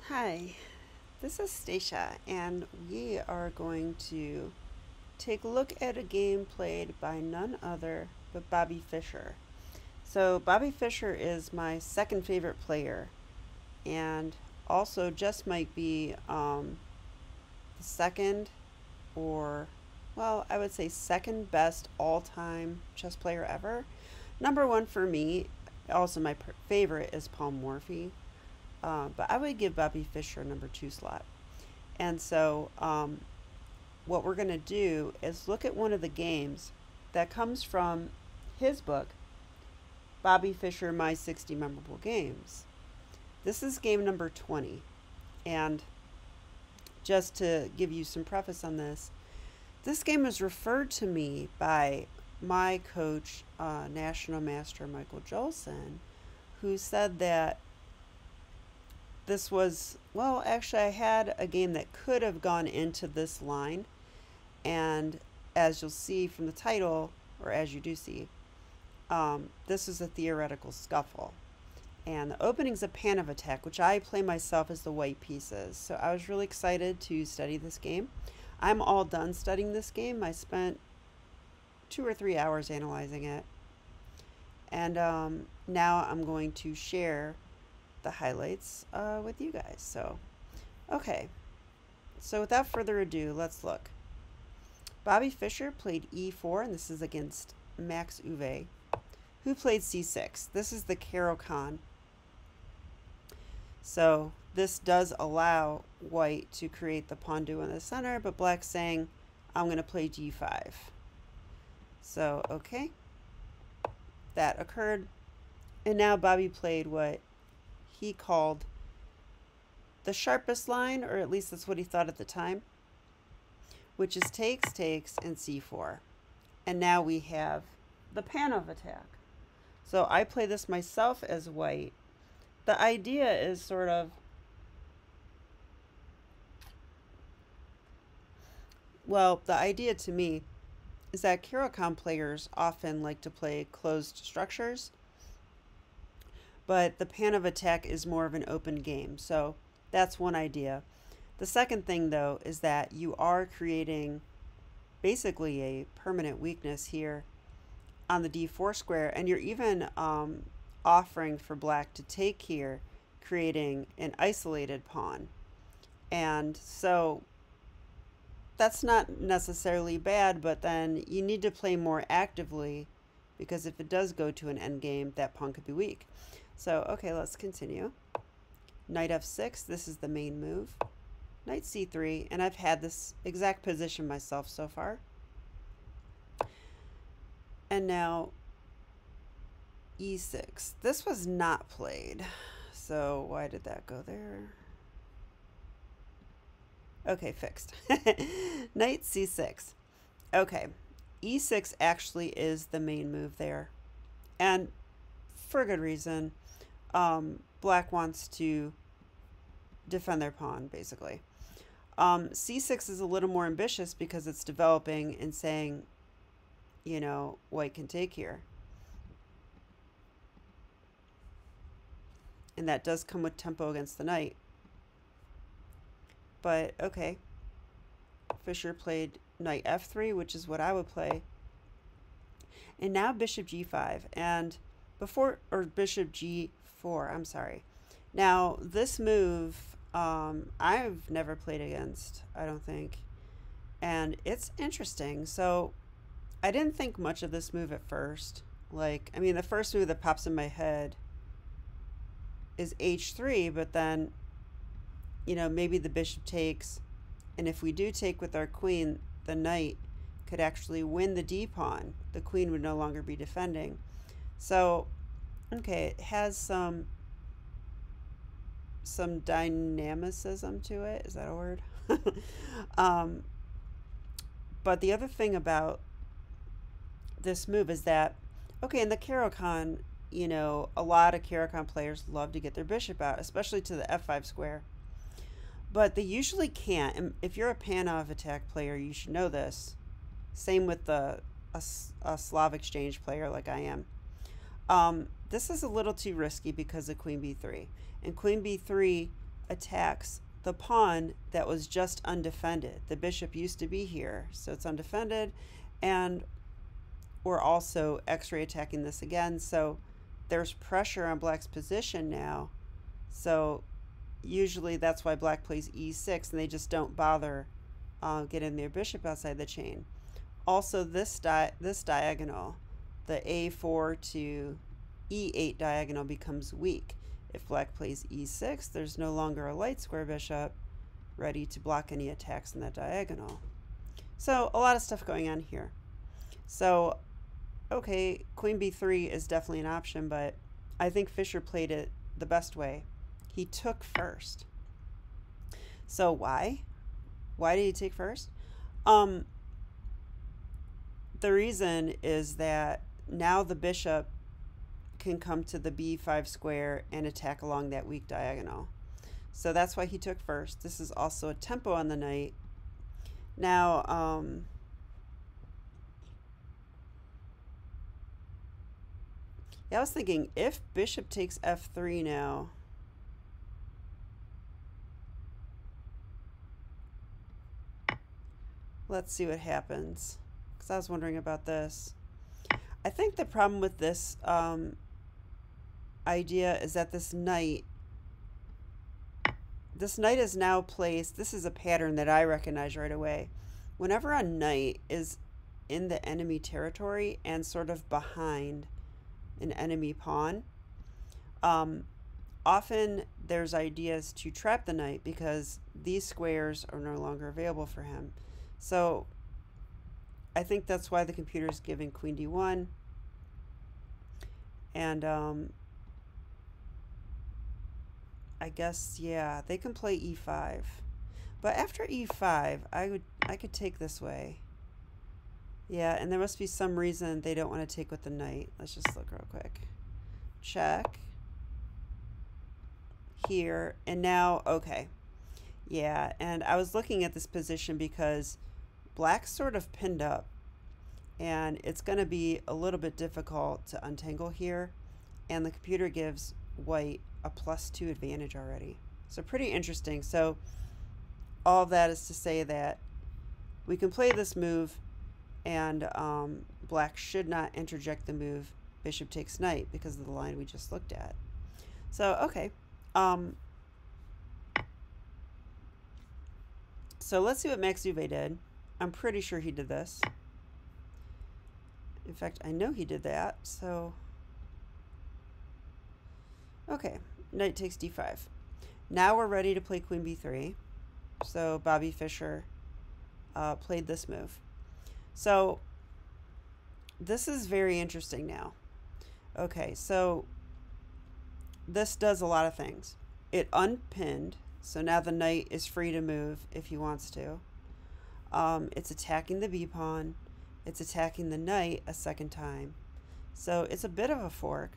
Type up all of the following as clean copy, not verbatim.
Hi, this is Stacia, and we are going to take a look at a game played by none other but Bobby Fischer. So, Bobby Fischer is my second favorite player, and also just might be the second, or, well, I would say second best all time chess player ever. Number one for me, also my favorite, is Paul Morphy. But I would give Bobby Fischer number two slot. And so, what we're going to do is look at one of the games that comes from his book, Bobby Fischer My 60 Memorable Games. This is game number 20. And just to give you some preface on this game was referred to me by my coach, National Master Michael Jolson, who said that this was, well, actually, I had a game that could have gone into this line. And as you'll see from the title, or as you do see, this is a theoretical scuffle. And the opening's a Panov attack, which I play myself as the white pieces. So I was really excited to study this game. I'm all done studying this game. I spent 2 or 3 hours analyzing it. And now I'm going to share the highlights with you guys. So, okay. So without further ado, let's look. Bobby Fischer played e4, and this is against Max Euwe, who played c6. This is the Caro Kann. So this does allow white to create the pawn duo in the center, but black's saying, I'm going to play d5. So, okay. That occurred. And now Bobby played what he called the sharpest line, or at least that's what he thought at the time, which is takes, takes, and c4. And now we have the Panov attack. So I play this myself as white. The idea is sort of, well, the idea to me is that Caro Kann players often like to play closed structures, but the Panov attack is more of an open game. So that's one idea. The second thing, though, is that you are creating basically a permanent weakness here on the d4 square, and you're even offering for black to take here, creating an isolated pawn. And so that's not necessarily bad, but then you need to play more actively, because if it does go to an endgame, that pawn could be weak. So, okay, let's continue. Knight f6, this is the main move. Knight c3, and I've had this exact position myself so far. And now e6. This was not played. So why did that go there? Okay, fixed. Knight c6. Okay, e6 actually is the main move there. And for a good reason. Black wants to defend their pawn, basically. c6 is a little more ambitious because it's developing and saying, you know, white can take here. And that does come with tempo against the knight. But, okay. Fischer played knight f3, which is what I would play. And now bishop g5. And before, or bishop g4, I'm sorry. Now, this move, I've never played against, I don't think. And it's interesting. So, I didn't think much of this move at first. Like, I mean, the first move that pops in my head is h3, but then, you know, maybe the bishop takes. And if we do take with our queen, the knight could actually win the d-pawn. The queen would no longer be defending. So, okay, it has some dynamicism to it. Is that a word? But the other thing about this move is that, okay, in the Caro Kann, you know, a lot of Caro Kann players love to get their bishop out, especially to the f5 square. But they usually can't. And if you're a Panov attack player, you should know this. Same with a Slav exchange player like I am. This is a little too risky because of queen b3. And queen b3 attacks the pawn that was just undefended. The bishop used to be here, so it's undefended, and we're also x-ray attacking this again, so there's pressure on black's position now. So usually that's why black plays e6, and they just don't bother getting their bishop outside the chain. Also, this diagonal, the a4 to e8 diagonal, becomes weak. If black plays e6, there's no longer a light square bishop ready to block any attacks in that diagonal. So a lot of stuff going on here. So, okay, queen b3 is definitely an option, but I think Fischer played it the best way. He took first. So why? Why did he take first? The reason is that now the bishop can come to the b5 square and attack along that weak diagonal. So that's why he took first. This is also a tempo on the knight. Now, yeah, I was thinking if bishop takes f3 now, let's see what happens, because I was wondering about this. I think the problem with this idea is that this knight is now placed. This is a pattern that I recognize right away. Whenever a knight is in the enemy territory and sort of behind an enemy pawn, often there's ideas to trap the knight because these squares are no longer available for him. So I think that's why the computer is giving queen d1, and I guess, yeah, they can play e5, but after e5 I could take this way. Yeah, and there must be some reason they don't want to take with the knight. Let's just look real quick. Check here, and now, okay, yeah, and I was looking at this position because black's sort of pinned up, and it's going to be a little bit difficult to untangle here, and the computer gives white a +2 advantage already. So pretty interesting. So all of that is to say that we can play this move, and black should not interject the move bishop takes knight because of the line we just looked at. So okay, so let's see what Max Euwe did. I'm pretty sure he did this. In fact, I know he did that. So okay, knight takes d5. Now we're ready to play queen b3. So Bobby Fischer played this move. So this is very interesting now. Okay, so this does a lot of things. It unpinned, so now the knight is free to move if he wants to. It's attacking the b pawn. It's attacking the knight a second time. So it's a bit of a fork.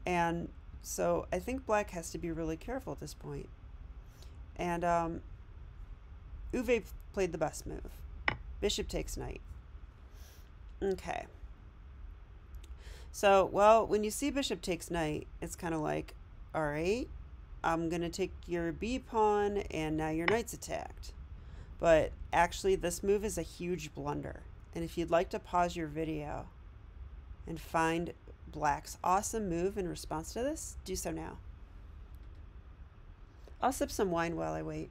And so I think black has to be really careful at this point. And Euwe played the best move. Bishop takes knight. Okay. So, well, when you see bishop takes knight, it's kind of like, all right, I'm going to take your b pawn, and now your knight's attacked. But actually, this move is a huge blunder. And if you'd like to pause your video and find black's awesome move in response to this, do so now. I'll sip some wine while I wait.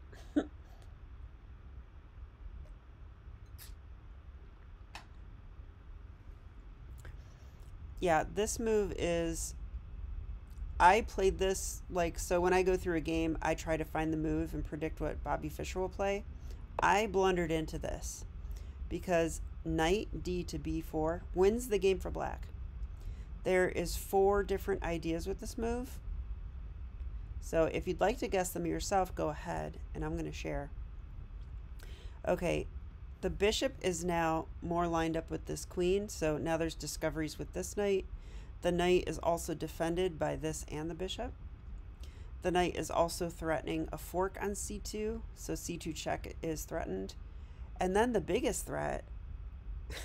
Yeah, this move is, I played this, like, so when I go through a game, I try to find the move and predict what Bobby Fischer will play. I blundered into this because knight d to b4 wins the game for black. There is 4 different ideas with this move. So if you'd like to guess them yourself, go ahead, and I'm going to share. Okay, the bishop is now more lined up with this queen, so now there's discoveries with this knight. The knight is also defended by this and the bishop. The knight is also threatening a fork on c2, so c2 check is threatened. And then the biggest threat,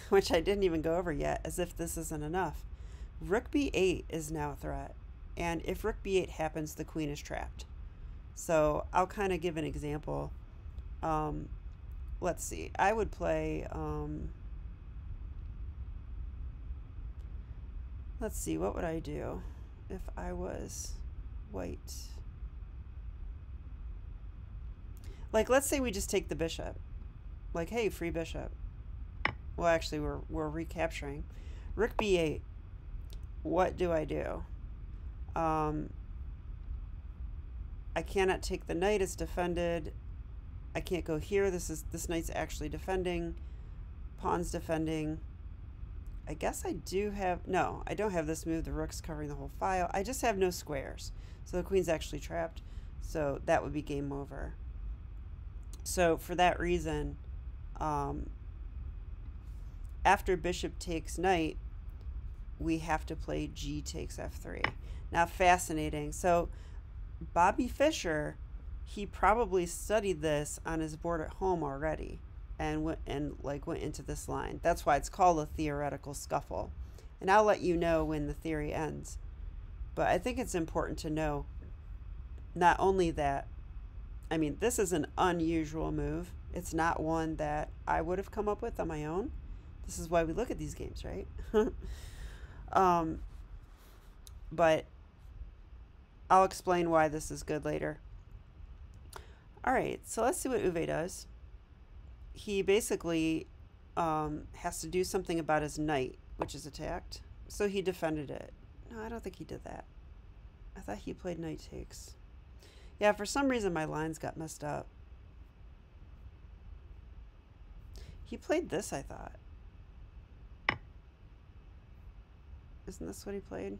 which I didn't even go over yet, as if this isn't enough, Rook b8 is now a threat. And if Rook b8 happens, the queen is trapped. So I'll kind of give an example. Let's see. I would play, let's see, what would I do if I was white? Like, let's say we just take the bishop. Like, hey, free bishop. Well, actually, we're recapturing. Rook B8. What do I do? I cannot take the knight. It's defended. I can't go here. This knight's actually defending. Pawn's defending. I guess I do have... No, I don't have this move. The rook's covering the whole file. I just have no squares. So the queen's actually trapped. So that would be game over. So for that reason, after bishop takes knight, we have to play g takes f3. Now, fascinating. So Bobby Fischer, he probably studied this on his board at home already and went into this line. That's why it's called a theoretical scuffle. And I'll let you know when the theory ends. But I think it's important to know not only that, I mean, this is an unusual move. It's not one that I would have come up with on my own. This is why we look at these games, right? But I'll explain why this is good later. All right, so let's see what Euwe does. He basically has to do something about his knight, which is attacked. So he defended it. No, I don't think he did that. I thought he played knight takes. Yeah, for some reason my lines got messed up. He played this, I thought. Isn't this what he played?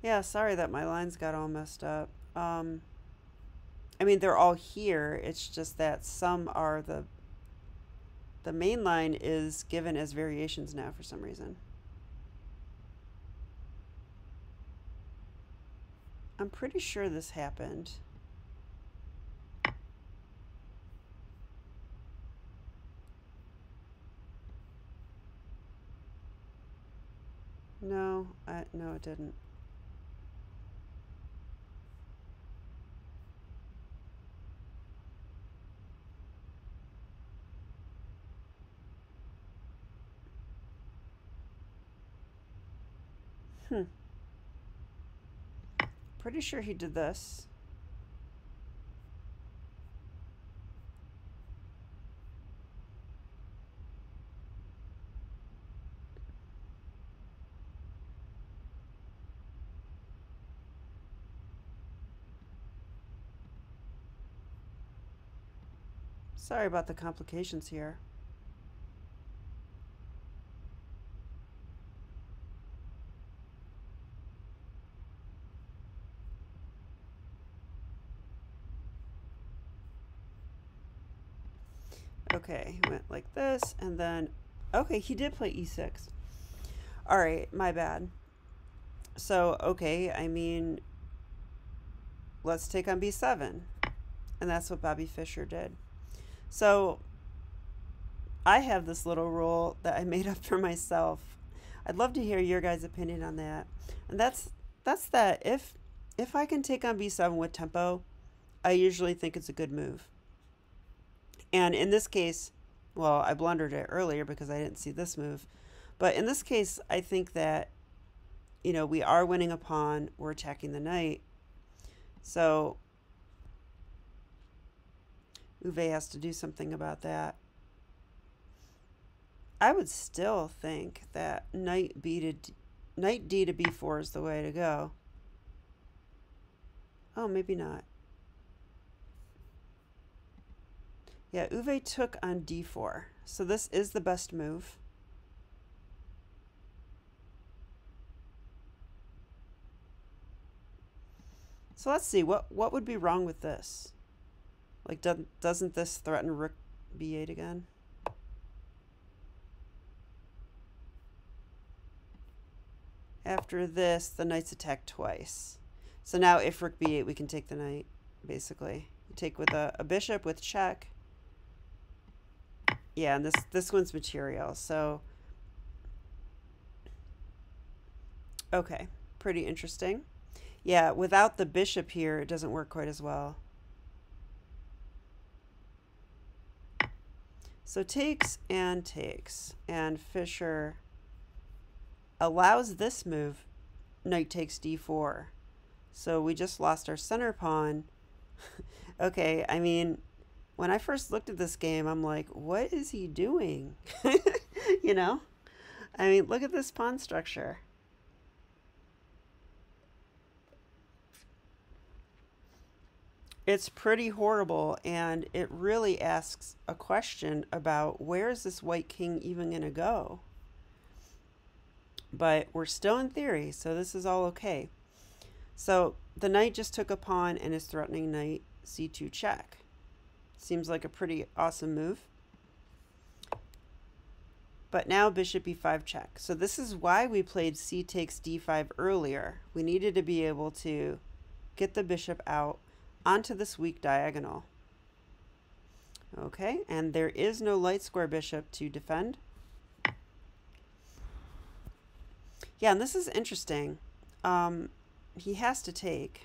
Yeah, sorry that my lines got all messed up. I mean, they're all here. It's just that some are the main line is given as variations now for some reason. I'm pretty sure this happened. No, no, it didn't. Pretty sure he did this. Sorry about the complications here. Okay, he went like this, and then, okay, he did play e6. All right, my bad. So, okay, I mean, let's take on b7. And that's what Bobby Fischer did. So, I have this little rule that I made up for myself. I'd love to hear your guys' opinion on that. And that's that if I can take on b7 with tempo, I usually think it's a good move. And in this case, well, I blundered it earlier because I didn't see this move. But in this case, I think that, you know, we are winning a pawn. We're attacking the knight. So Euwe has to do something about that. I would still think that knight D to b4 is the way to go. Oh, maybe not. Yeah, Euwe took on d4. So this is the best move. So let's see, what would be wrong with this? Like, doesn't this threaten Rook B8 again? After this, the knight's attacked twice. So now if Rook B8, we can take the knight, basically. You take with a bishop with check. Yeah, and this one's material. So, okay, pretty interesting. Yeah, without the bishop here, it doesn't work quite as well. So takes, and Fischer allows this move, knight takes d4. So we just lost our center pawn. Okay, I mean, when I first looked at this game, I'm like, what is he doing? You know? I mean, look at this pawn structure. It's pretty horrible, and it really asks a question about where is this white king even going to go? But we're still in theory, so this is all okay. So the knight just took a pawn and is threatening knight c2 check. Seems like a pretty awesome move. But now bishop e5 check. So this is why we played c takes d5 earlier. We needed to be able to get the bishop out onto this weak diagonal. Okay, and there is no light square bishop to defend. Yeah, and this is interesting. He has to take.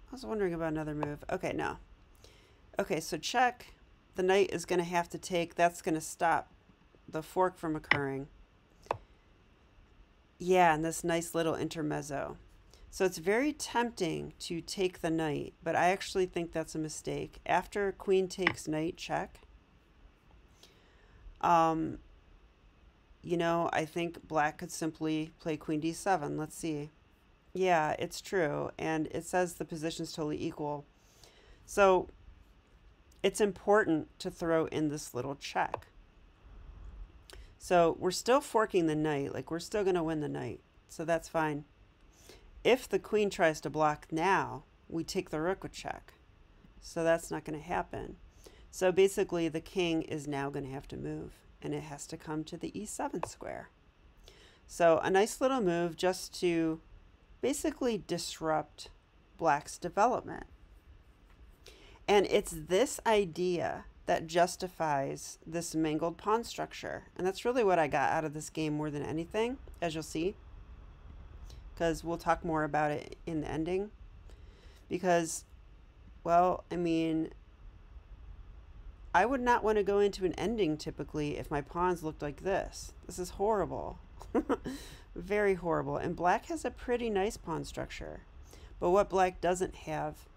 I was wondering about another move. Okay, no. Okay, so check. The knight is going to have to take. That's going to stop the fork from occurring. Yeah, and this nice little intermezzo. So it's very tempting to take the knight, but I actually think that's a mistake. After queen takes knight check, you know, I think black could simply play queen d7. Let's see. Yeah, it's true, and it says the position's totally equal. So it's important to throw in this little check. So we're still forking the knight, like we're still going to win the knight, so that's fine. If the queen tries to block now, we take the rook with check. So that's not going to happen. So basically the king is now going to have to move, and it has to come to the e7 square. So a nice little move just to basically disrupt black's development. And it's this idea that justifies this mangled pawn structure. And that's really what I got out of this game more than anything, as you'll see. Because we'll talk more about it in the ending. Because, well, I mean, I would not want to go into an ending typically if my pawns looked like this. This is horrible. Very horrible. And black has a pretty nice pawn structure. But what black doesn't have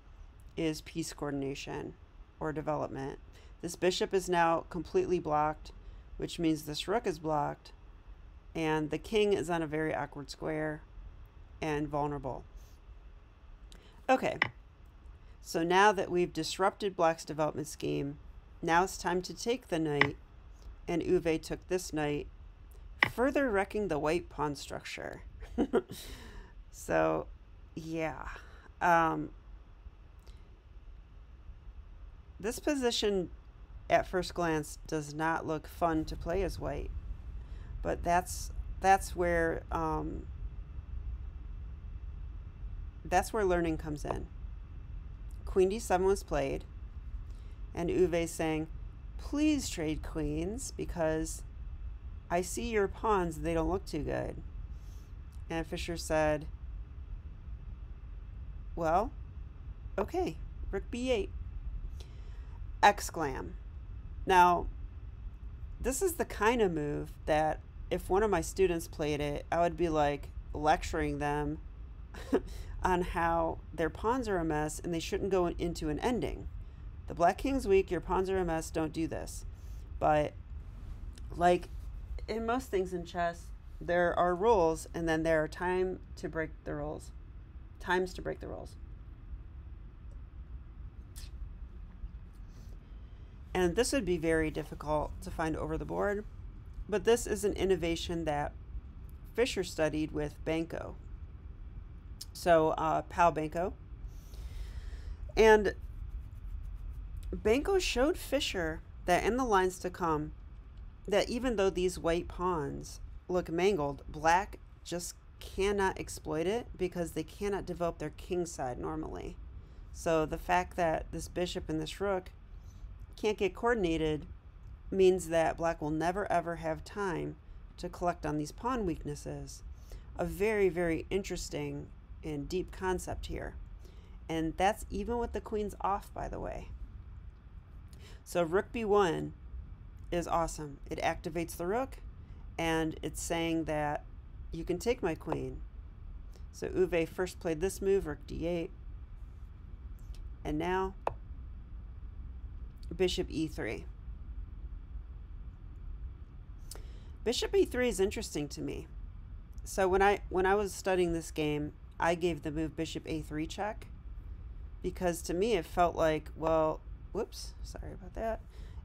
is piece coordination or development. This bishop is now completely blocked, which means this rook is blocked, and the king is on a very awkward square and vulnerable. Okay, so now that we've disrupted black's development scheme, now it's time to take the knight, and Euwe took this knight, further wrecking the white pawn structure. So, yeah. This position at first glance does not look fun to play as white, but that's where learning comes in. Queen d7 was played, and Euwe saying, please trade queens because I see your pawns, they don't look too good. And Fischer said, well, okay, rook b8. Exclam. Now, this is the kind of move that if one of my students played it, I would be like lecturing them on how their pawns are a mess and they shouldn't go into an ending. The black king's weak, your pawns are a mess, don't do this. But like in most things in chess, there are rules, and then there are times to break the rules. And this would be very difficult to find over the board, but this is an innovation that Fischer studied with Banco. So Pal Banco. And Banco showed Fischer that in the lines to come, that even though these white pawns look mangled, black just cannot exploit it because they cannot develop their king side normally. So the fact that this bishop and this rook can't get coordinated means that black will never ever have time to collect on these pawn weaknesses. A very, very interesting and deep concept here. And that's even with the queens off, by the way. So rook b1 is awesome. It activates the rook, and it's saying that you can take my queen. So Euwe first played this move, rook d8, and now bishop e3. Bishop e3 is interesting to me. So when I was studying this game, I gave the move bishop a3 check because to me it felt like, well, whoops, sorry about that.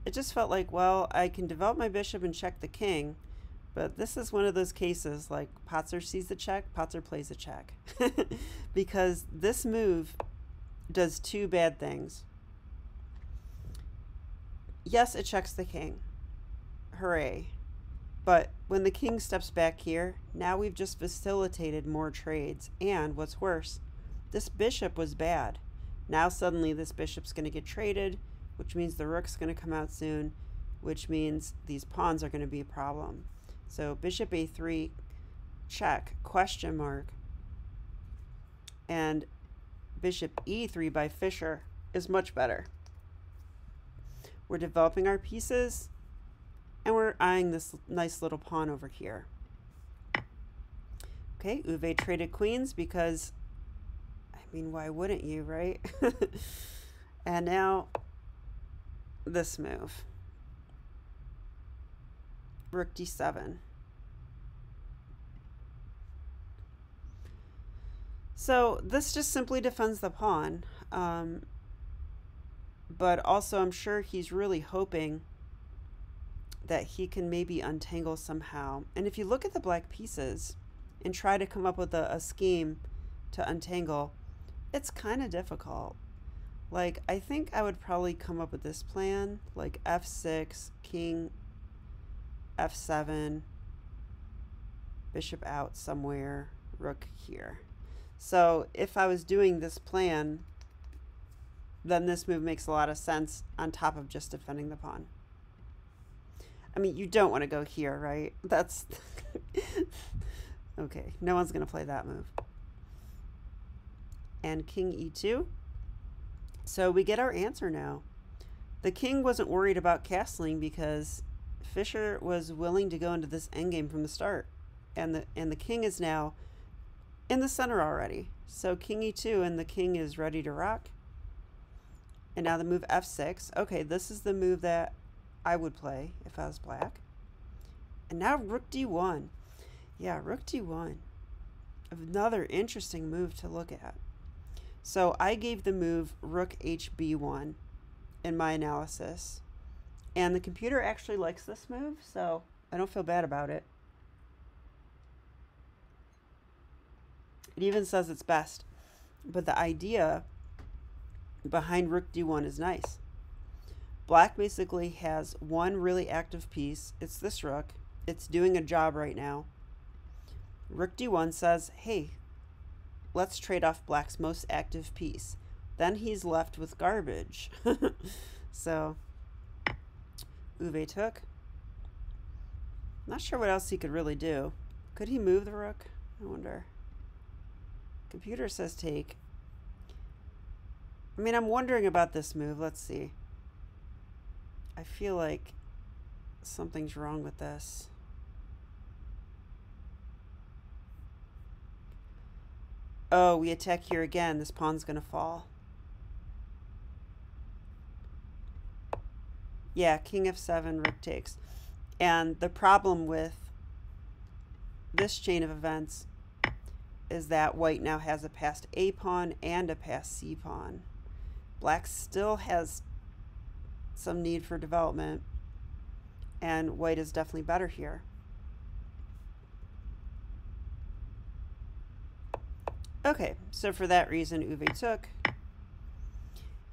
It just felt like, well, I can develop my bishop and check the king, but this is one of those cases like Potzer sees the check, Potzer plays the check. Because this move does two bad things. Yes, it checks the king. Hooray. But when the king steps back here, now we've just facilitated more trades. And what's worse, this bishop was bad. Now suddenly this bishop's going to get traded, which means the rook's going to come out soon, which means these pawns are going to be a problem. So bishop a3 check, question mark, and bishop e3 by Fischer is much better. We're developing our pieces, and we're eyeing this nice little pawn over here. Okay, Euwe traded queens because, I mean, why wouldn't you, right? And now this move. Rook d7. So this just simply defends the pawn. But also I'm sure he's really hoping that he can maybe untangle somehow. And if you look at the black pieces and try to come up with a scheme to untangle, it's kind of difficult. Like, I think I would probably come up with this plan, like f6, king, f7, bishop out somewhere, rook here. So if I was doing this plan, then this move makes a lot of sense on top of just defending the pawn. I mean, you don't want to go here, right? That's okay. No one's going to play that move. And king e2. So we get our answer now. The king wasn't worried about castling because Fischer was willing to go into this endgame from the start. And the king is now in the center already. So king e2 and the king is ready to rock. And now the move f6. Okay, this is the move that I would play if I was black. And now rook d1. Yeah, rook d1. Another interesting move to look at. So I gave the move rook hb1 in my analysis. And the computer actually likes this move, so I don't feel bad about it. It even says it's best. But the idea behind rook d1 is nice. Black basically has one really active piece. It's this rook. It's doing a job right now. Rook d1 says, hey, let's trade off black's most active piece. Then he's left with garbage. So Euwe took. Not sure what else he could really do. Could he move the rook? I wonder. Computer says take. I mean, I'm wondering about this move. Let's see. I feel like something's wrong with this. Oh, we attack here again. This pawn's going to fall. Yeah, king f7, rook takes. And the problem with this chain of events is that white now has a passed a pawn and a passed c pawn. Black still has some need for development, and white is definitely better here. Okay, so for that reason, Euwe took.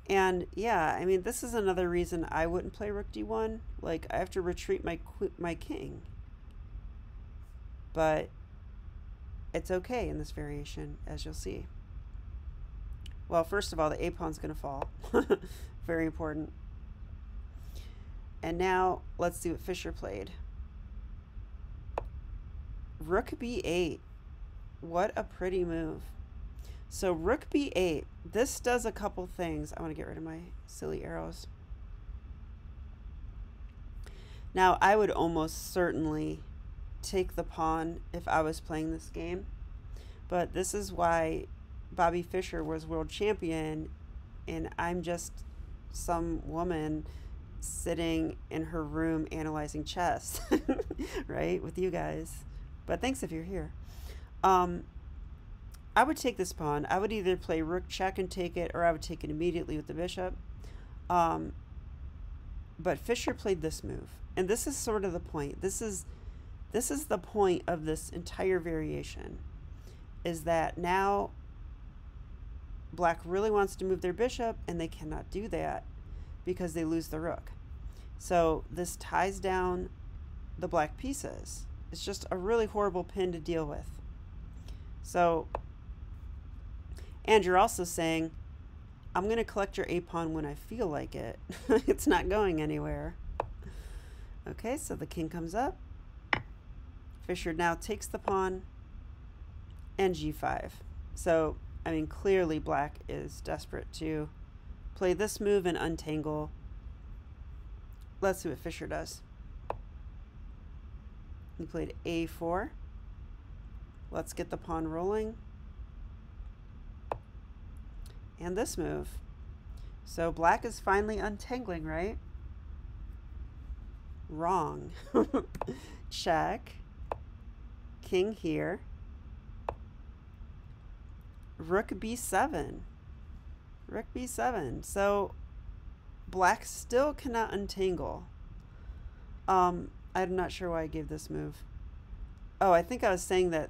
And yeah, I mean, this is another reason I wouldn't play rook d1. Like, I have to retreat my king. But it's okay in this variation, as you'll see. Well, first of all, the A pawn's going to fall. Very important. And now let's see what Fischer played. Rook B8. What a pretty move. So Rook B8. This does a couple things. I want to get rid of my silly arrows. Now, I would almost certainly take the pawn if I was playing this game. But this is why Bobby Fischer was world champion, and I'm just some woman sitting in her room analyzing chess, right, with you guys. But thanks if you're here. I would take this pawn. I would either play rook check and take it, or I would take it immediately with the bishop. But Fischer played this move, and this is sort of the point. This is the point of this entire variation, is that now Black really wants to move their bishop, and they cannot do that because they lose the rook. So this ties down the black pieces. It's just a really horrible pin to deal with. So, and you're also saying, I'm going to collect your A pawn when I feel like it. It's not going anywhere. Okay, so the king comes up. Fischer now takes the pawn and G5. So, I mean, clearly Black is desperate to play this move and untangle. Let's see what Fischer does. He played A4. Let's get the pawn rolling. And this move. So Black is finally untangling, right? Wrong. Check. King here. Rook B7. Rook B7. So Black still cannot untangle. I'm not sure why I gave this move. Oh, I think I was saying that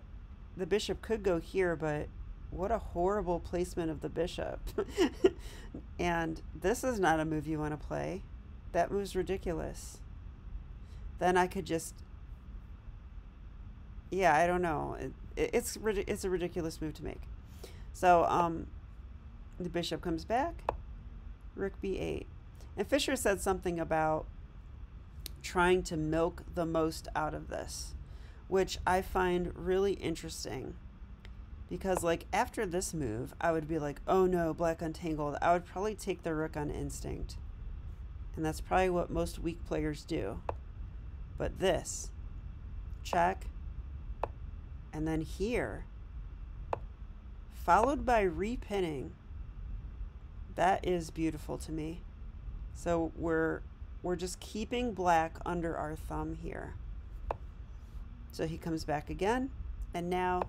the bishop could go here, but what a horrible placement of the bishop. And this is not a move you want to play. That move's ridiculous. Then I could just, yeah, I don't know. It's a ridiculous move to make. So the bishop comes back, rook b8. And Fischer said something about trying to milk the most out of this, which I find really interesting, because like after this move, I would be like, oh no, Black untangled. I would probably take the rook on instinct. And that's probably what most weak players do. But this, check, and then here, followed by repinning. That is beautiful to me. So we're just keeping Black under our thumb here. So he comes back again, and now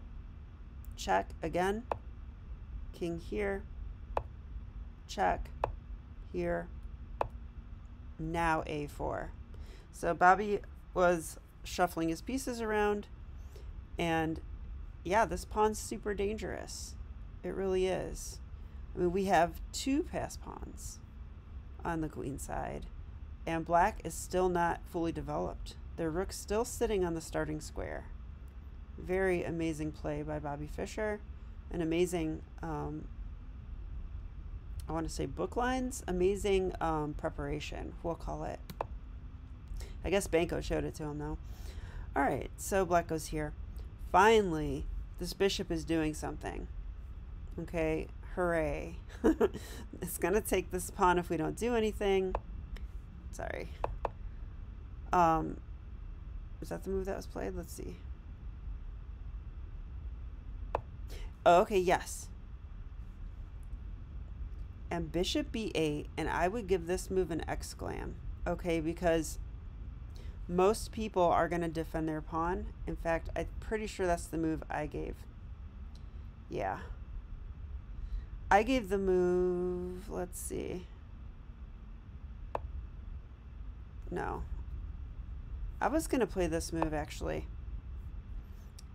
check again, king here, check here, now a4. So Bobby was shuffling his pieces around, and yeah, this pawn's super dangerous. It really is. I mean, we have two pass pawns on the queen side, and Black is still not fully developed. Their rook's still sitting on the starting square. Very amazing play by Bobby Fischer. An amazing, I want to say book lines, amazing preparation, we'll call it. I guess Banco showed it to him though. All right, so Black goes here. Finally, this bishop is doing something. Okay, hooray. It's gonna take this pawn if we don't do anything. Sorry. Was that the move that was played? Let's see. Oh, okay, yes. And bishop b8, and I would give this move an exclam, okay, because most people are going to defend their pawn. In fact, I'm pretty sure that's the move I gave. Yeah. I gave the move, let's see. No. I was going to play this move, actually.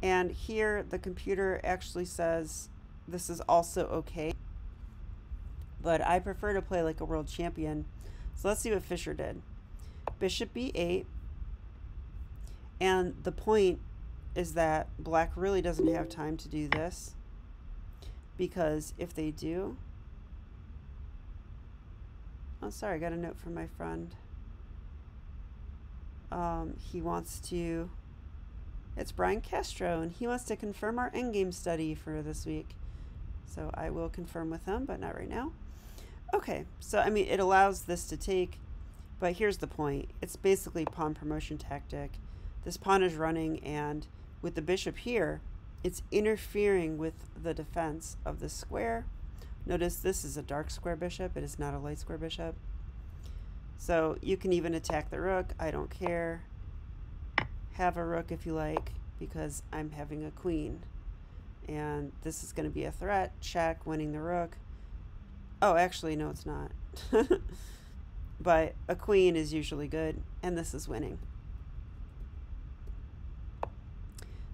And here, the computer actually says this is also okay. But I prefer to play like a world champion. So let's see what Fischer did. Bishop b8. And the point is that black really doesn't have time to do this, because if they do... Oh, sorry, I got a note from my friend. He wants to... It's Brian Castro, and he wants to confirm our endgame study for this week. So I will confirm with him, but not right now. Okay, so I mean, it allows this to take, but here's the point. It's basically pawn promotion tactic. This pawn is running, and with the bishop here, it's interfering with the defense of the square. Notice this is a dark square bishop. It is not a light square bishop. So you can even attack the rook. I don't care. Have a rook if you like, because I'm having a queen. And this is going to be a threat. Check, winning the rook. Oh, actually, no, it's not. But a queen is usually good, and this is winning.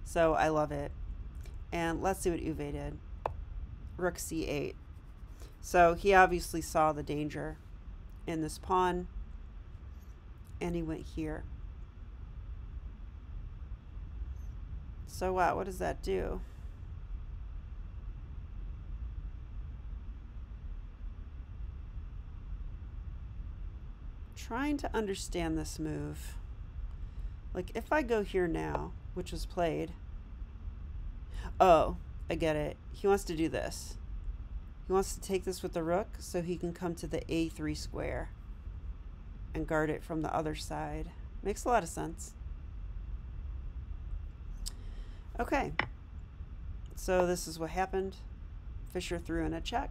So I love it. And let's see what Euwe did. Rook C8. So he obviously saw the danger in this pawn, and he went here. So wow, what does that do? Trying to understand this move. Like if I go here now, which was played. Oh, I get it. He wants to do this. He wants to take this with the rook so he can come to the A3 square and guard it from the other side. Makes a lot of sense. Okay, so this is what happened. Fischer threw in a check.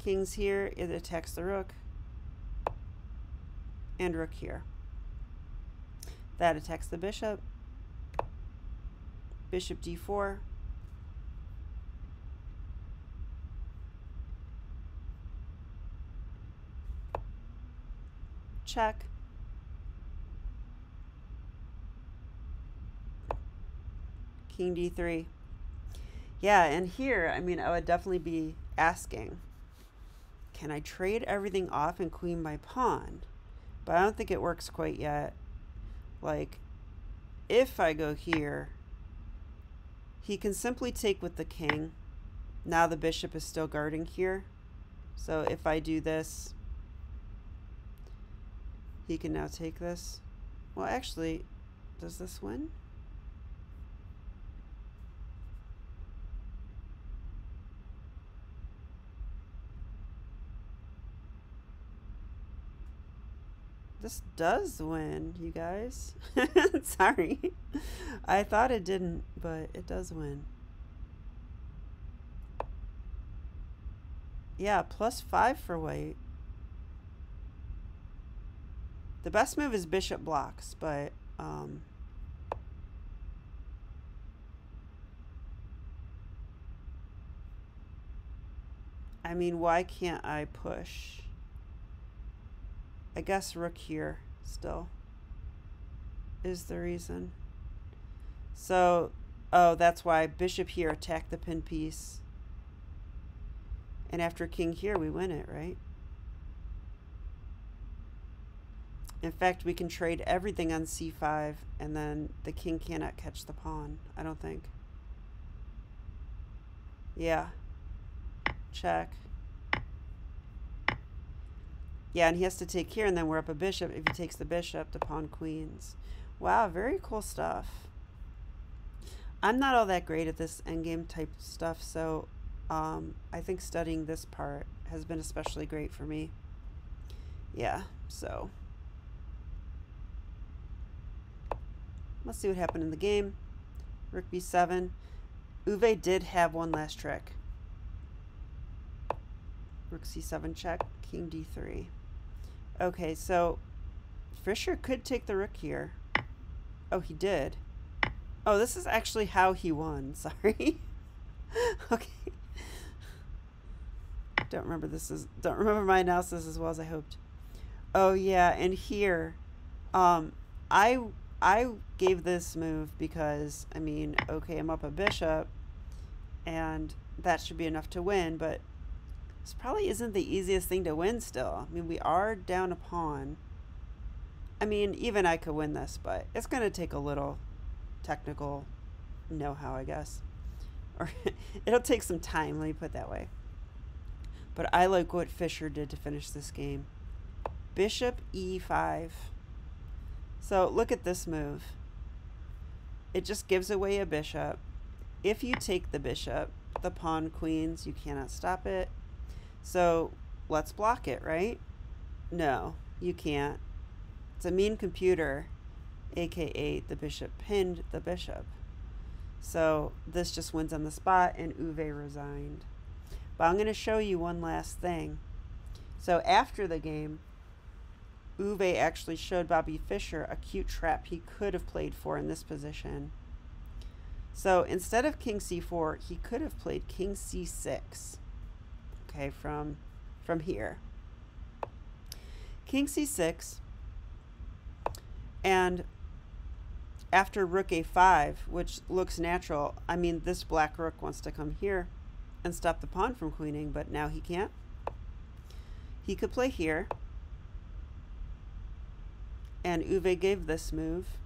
King's here, it attacks the rook. And rook here. That attacks the bishop. Bishop d4. Check. King d3. Yeah, and here, I mean, I would definitely be asking, can I trade everything off and queen my pawn? But I don't think it works quite yet. Like, if I go here, he can simply take with the king. Now the bishop is still guarding here. So if I do this, he can now take this. Well, actually, does this win? This does win, you guys. Sorry. I thought it didn't, but it does win. Yeah, +5 for white. The best move is bishop blocks, but I mean, why can't I push? I guess rook here still is the reason. So, oh, that's why bishop here attack the pin piece. And after king here, we win it, right? In fact, we can trade everything on c5, and then the king cannot catch the pawn, I don't think. Yeah. Check. Yeah, and he has to take here, and then we're up a bishop. If he takes the bishop, the pawn queens. Wow, very cool stuff. I'm not all that great at this endgame type stuff, so I think studying this part has been especially great for me. Yeah, so let's see what happened in the game. Rook b7. Euwe did have one last trick. Rook c7 check, king d3. Okay, so Fischer could take the rook here. Oh, he did. Oh, this is actually how he won. Sorry. Okay. Don't remember my analysis as well as I hoped. Oh yeah, and here, I gave this move because, I mean, okay, I'm up a bishop, and that should be enough to win, but this probably isn't the easiest thing to win still. I mean, we are down a pawn. I mean, even I could win this, but it's going to take a little technical know-how, I guess. Or it'll take some time, let me put it that way. But I like what Fischer did to finish this game. Bishop e5. So look at this move. It just gives away a bishop. If you take the bishop, the pawn queens, you cannot stop it. So let's block it, right? No, you can't. It's a mean computer, aka the bishop pinned the bishop. So this just wins on the spot, and Euwe resigned. But I'm going to show you one last thing. So after the game, Euwe actually showed Bobby Fischer a cute trap he could have played for in this position. So instead of king c4, he could have played king c6. Okay, from here. King c6, and after rook a5, which looks natural, I mean, this black rook wants to come here and stop the pawn from queening, but now he can't. He could play here, and Euwe gave this move,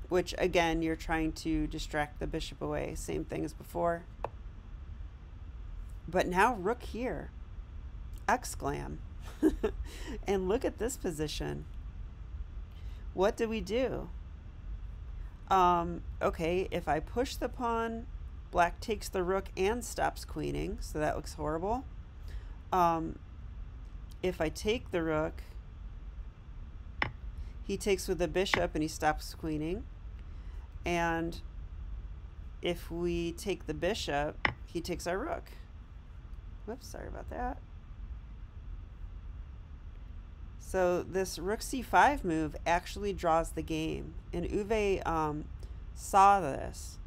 which again, you're trying to distract the bishop away, same thing as before. But now rook here, exclam. And look at this position. What do we do? Okay, if I push the pawn, black takes the rook and stops queening, so that looks horrible. If I take the rook, he takes with the bishop and he stops queening. And if we take the bishop, he takes our rook. Whoops, sorry about that. So this rook c5 move actually draws the game, and Euwe saw this,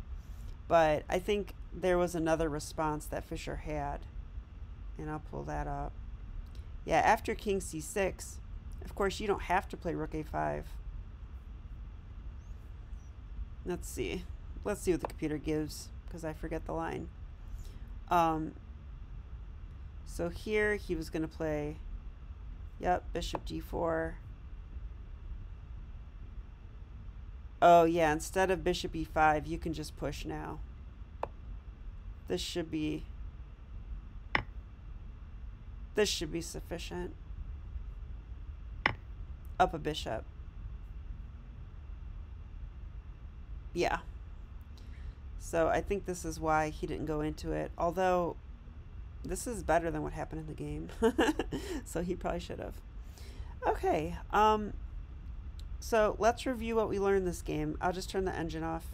but I think there was another response that Fischer had, and I'll pull that up. Yeah, after king c6, of course you don't have to play rook a5. Let's see what the computer gives, because I forget the line. So here he was going to play, yep, bishop d4. Oh yeah, instead of bishop e5, you can just push now. This should be sufficient. Up a bishop. Yeah. So I think this is why he didn't go into it, although this is better than what happened in the game. So he probably should have. Okay, so let's review what we learned this game. I'll just turn the engine off.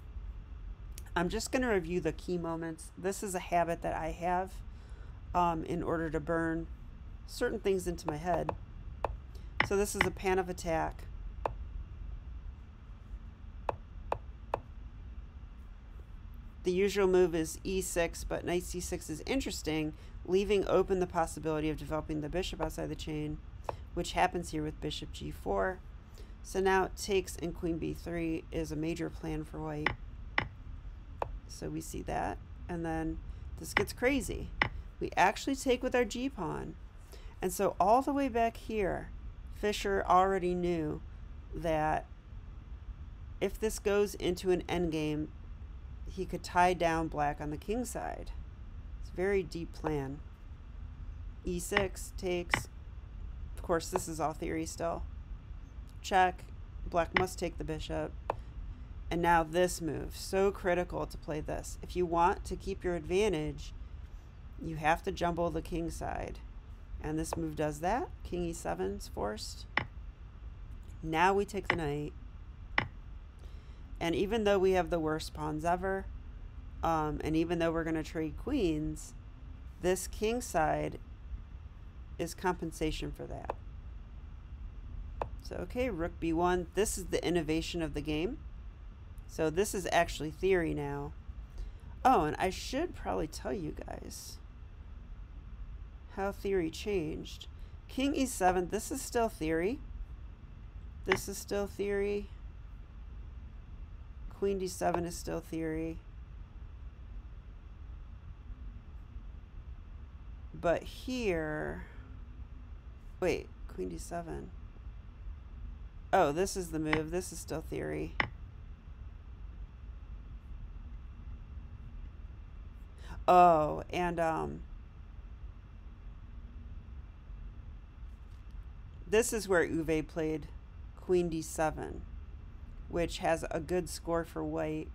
I'm just going to review the key moments. This is a habit that I have in order to burn certain things into my head. So this is a Panov attack. The usual move is e6, but knight c6 is interesting, leaving open the possibility of developing the bishop outside the chain, which happens here with bishop g4. So now it takes, and queen b3 is a major plan for white. So we see that, and then this gets crazy. We actually take with our g-pawn. And so all the way back here, Fischer already knew that if this goes into an endgame, he could tie down black on the king side. It's a very deep plan. e6 takes. Of course, this is all theory still. Check. Black must take the bishop. And now this move. So critical to play this. If you want to keep your advantage, you have to jumble the king side. And this move does that. King e7 is forced. Now we take the knight. And even though we have the worst pawns ever, and even though we're going to trade queens, this king side is compensation for that. So, okay, rook b1. This is the innovation of the game. So this is actually theory now. Oh, and I should probably tell you guys how theory changed. King e7, this is still theory. This is still theory. Queen d7 is still theory. But here, wait, queen d7. Oh, this is the move. This is still theory. Oh, and this is where Euwe played Queen D7, which has a good score for white.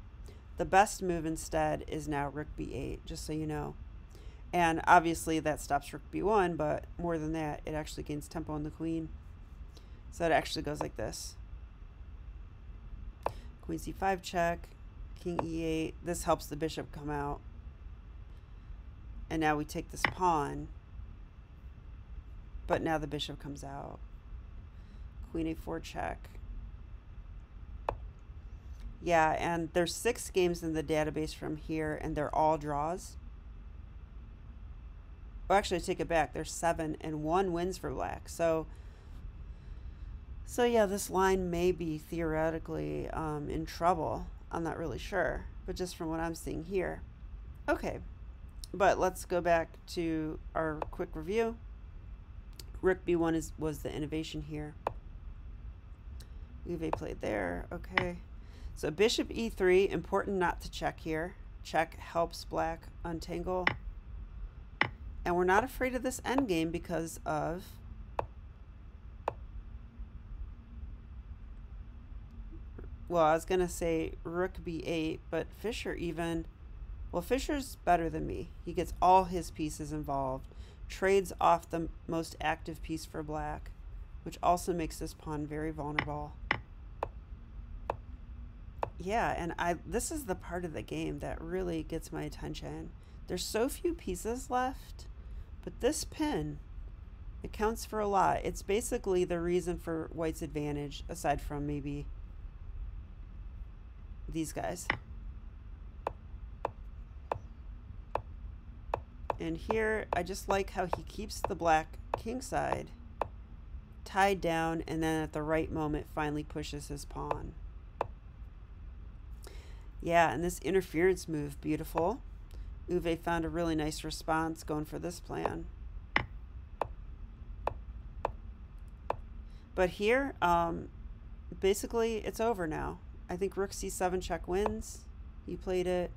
The best move instead is now Rook B8, just so you know. And obviously that stops Rook B1, but more than that, it actually gains tempo on the queen. So it actually goes like this. Queen C5 check, King E8. This helps the bishop come out. And now we take this pawn, but now the bishop comes out. Queen A4 check. Yeah, and there's 6 games in the database from here, and they're all draws. Oh, actually, I take it back. There's 7, and 1 wins for black. So yeah, this line may be theoretically in trouble. I'm not really sure, but just from what I'm seeing here. Okay, but let's go back to our quick review. Rook B1 was the innovation here. Euwe played there. Okay. So bishop E3, important not to check here. Check helps black untangle. And we're not afraid of this endgame because of well, I was going to say Rook B8, but Fischer even, well, Fischer's better than me. He gets all his pieces involved, trades off the most active piece for black, which also makes this pawn very vulnerable. Yeah, and this is the part of the game that really gets my attention. There's so few pieces left, but this pin, it counts for a lot. It's basically the reason for white's advantage, aside from maybe these guys. And here, I just like how he keeps the black king side tied down, and then at the right moment finally pushes his pawn. Yeah, and this interference move, beautiful. Euwe found a really nice response going for this plan. But here, basically, it's over now. I think Rook C7 check wins. He played it.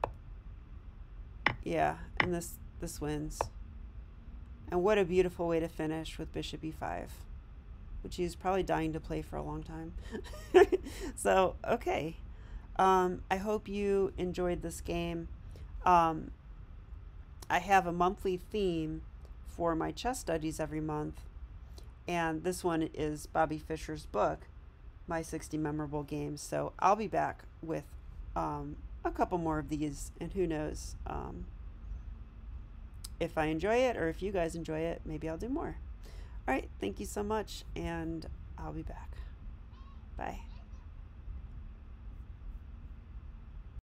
Yeah, and this wins. And what a beautiful way to finish with Bishop E5, which he's probably dying to play for a long time. So, okay. I hope you enjoyed this game. I have a monthly theme for my chess studies every month, and this one is Bobby Fischer's book, My 60 Memorable Games. So I'll be back with a couple more of these, and who knows if I enjoy it or if you guys enjoy it, maybe I'll do more. All right, thank you so much, and I'll be back. Bye.